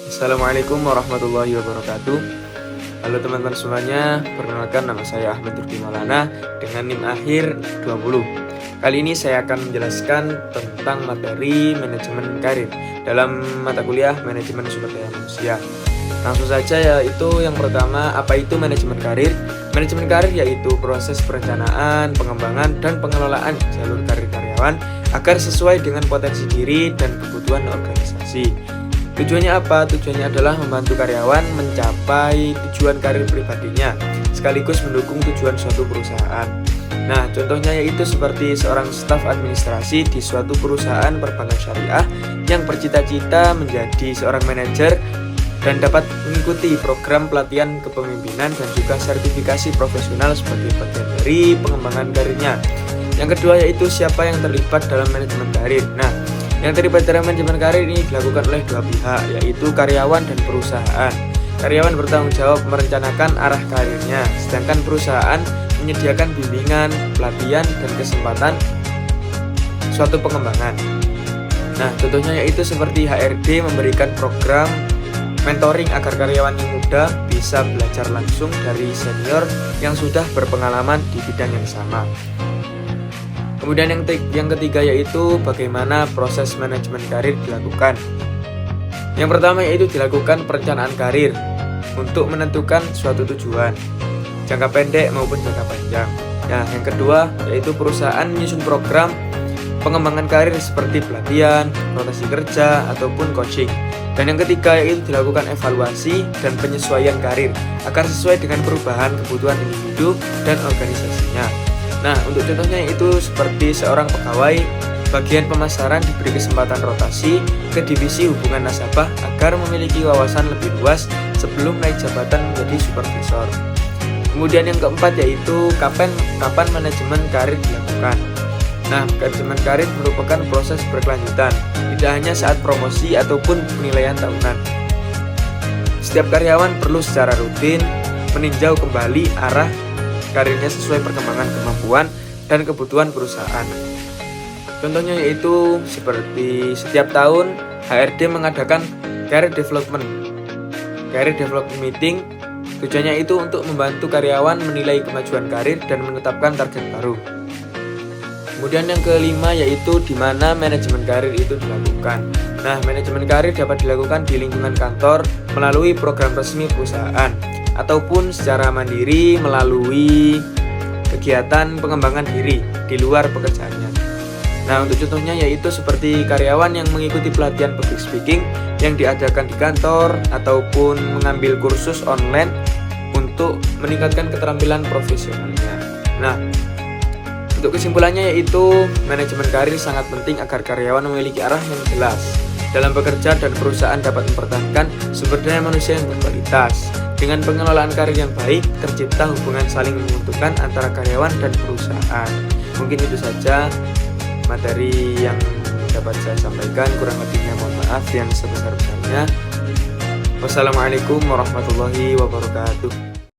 Assalamualaikum warahmatullahi wabarakatuh. Halo teman-teman semuanya, perkenalkan nama saya Ahmad Turki Maulana dengan NIM akhir 20. Kali ini saya akan menjelaskan tentang materi manajemen karir dalam mata kuliah manajemen sumber daya manusia. Langsung saja, yaitu yang pertama, apa itu manajemen karir? Manajemen karir yaitu proses perencanaan, pengembangan, dan pengelolaan jalur karir karyawan agar sesuai dengan potensi diri dan kebutuhan organisasi. Tujuannya apa? Tujuannya adalah membantu karyawan mencapai tujuan karir pribadinya, sekaligus mendukung tujuan suatu perusahaan. Nah, contohnya yaitu seperti seorang staf administrasi di suatu perusahaan perbankan syariah yang bercita-cita menjadi seorang manajer dan dapat mengikuti program pelatihan kepemimpinan dan juga sertifikasi profesional sebagai bagian dari pengembangan karirnya. Yang kedua yaitu siapa yang terlibat dalam manajemen karir. Nah, yang terlibat dalam manajemen karir ini dilakukan oleh dua pihak, yaitu karyawan dan perusahaan. Karyawan bertanggung jawab merencanakan arah karirnya, sedangkan perusahaan menyediakan bimbingan, pelatihan, dan kesempatan suatu pengembangan. Nah, contohnya yaitu seperti HRD memberikan program mentoring agar karyawan yang muda bisa belajar langsung dari senior yang sudah berpengalaman di bidang yang sama. Kemudian yang ketiga yaitu bagaimana proses manajemen karir dilakukan. Yang pertama yaitu dilakukan perencanaan karir untuk menentukan suatu tujuan, jangka pendek maupun jangka panjang. Nah, yang kedua yaitu perusahaan menyusun program pengembangan karir seperti pelatihan, rotasi kerja, ataupun coaching. Dan yang ketiga yaitu dilakukan evaluasi dan penyesuaian karir agar sesuai dengan perubahan kebutuhan individu dan organisasinya. Nah, untuk contohnya itu seperti seorang pegawai bagian pemasaran diberi kesempatan rotasi ke divisi hubungan nasabah agar memiliki wawasan lebih luas sebelum naik jabatan menjadi supervisor. Kemudian yang keempat yaitu kapan manajemen karir dilakukan. Nah, manajemen karir merupakan proses berkelanjutan, tidak hanya saat promosi ataupun penilaian tahunan. Setiap karyawan perlu secara rutin meninjau kembali arah karirnya sesuai perkembangan kemampuan dan kebutuhan perusahaan. Contohnya yaitu seperti setiap tahun HRD mengadakan career development meeting. Tujuannya itu untuk membantu karyawan menilai kemajuan karir dan menetapkan target baru. Kemudian yang kelima yaitu di mana manajemen karir itu dilakukan. Nah, manajemen karir dapat dilakukan di lingkungan kantor melalui program resmi perusahaan ataupun secara mandiri melalui kegiatan pengembangan diri di luar pekerjaannya. Nah, untuk contohnya yaitu seperti karyawan yang mengikuti pelatihan public speaking yang diadakan di kantor ataupun mengambil kursus online untuk meningkatkan keterampilan profesionalnya. Nah, untuk kesimpulannya yaitu manajemen karir sangat penting agar karyawan memiliki arah yang jelas dalam bekerja dan perusahaan dapat mempertahankan sumber daya manusia yang berkualitas. Dengan pengelolaan karir yang baik, tercipta hubungan saling menguntungkan antara karyawan dan perusahaan. Mungkin itu saja materi yang dapat saya sampaikan, kurang lebihnya mohon maaf yang sebesar-besarnya. Wassalamualaikum warahmatullahi wabarakatuh.